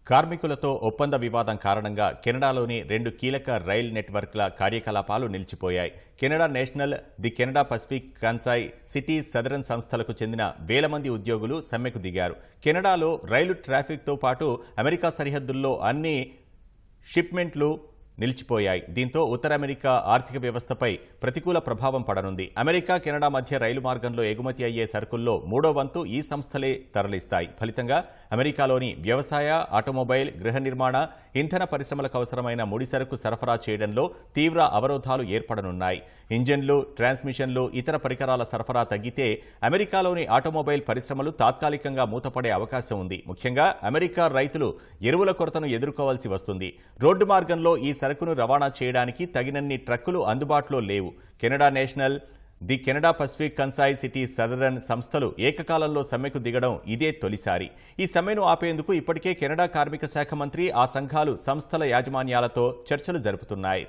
కార్మికులతో ఒప్పంద వివాదం కారణంగా కెనడాలోని 2 కీలక రైల్ నెట్వర్క్ల కార్యకలాపాలు నిలిచిపోయాయి. Canada National, the Canada Pacific, Kansas City Southern సంస్థలకు చెందిన వేల మంది ఉద్యోగులు సమ్మెకు దిగారు. కెనడాలో రైలు ట్రాఫిక్తో పాటు అమెరికా సరిహద్దుల్లో అన్ని షిప్మెంట్లు నిలిచిపోయాయి. దీంతో ఉత్తర అమెరికా ఆర్థిక వ్యవస్థపై ప్రతికూల ప్రభావం పడనుంది. అమెరికా, కెనడా మధ్య రైలు మార్గంలో ఎగుమతి అయ్యే సరుకుల్లో 3వ వంతు ఈ సంస్థలే తరలిస్తాయి. ఫలితంగా అమెరికాలోని వ్యవసాయ, ఆటోమొబైల్, గృహ నిర్మాణ, ఇంధన పరిశ్రమలకు అవసరమైన ముడిసరుకు సరఫరా చేయడంలో తీవ్ర అవరోధాలు ఏర్పడనున్నాయి. ఇంజన్లు, ట్రాన్స్మిషన్లు, ఇతర పరికరాల సరఫరా తగ్గితే అమెరికాలోని ఆటోమొబైల్ పరిశ్రమలు తాత్కాలికంగా మూతపడే అవకాశం ఉంది. ముఖ్యంగా అమెరికా రైతులు ఎరువుల కొరతను ఎదుర్కోవాల్సి వస్తుంది. రోడ్డు మార్గంలో ఈ సరుకును రవాణా చేయడానికి తగినన్ని ట్రక్కులు అందుబాటులో లేవు. Canada National, the Canada Pacific, Kansas City Southern సంస్థలు ఏకకాలంలో సమ్మెకు దిగడం ఇదే తొలిసారి. ఈ సమ్మెను ఆపేందుకు ఇప్పటికే కెనడా కార్మిక శాఖ మంత్రి, ఆ సంఘాలు, సంస్థల యాజమాన్యాలతో చర్చలు జరుపుతున్నాయి.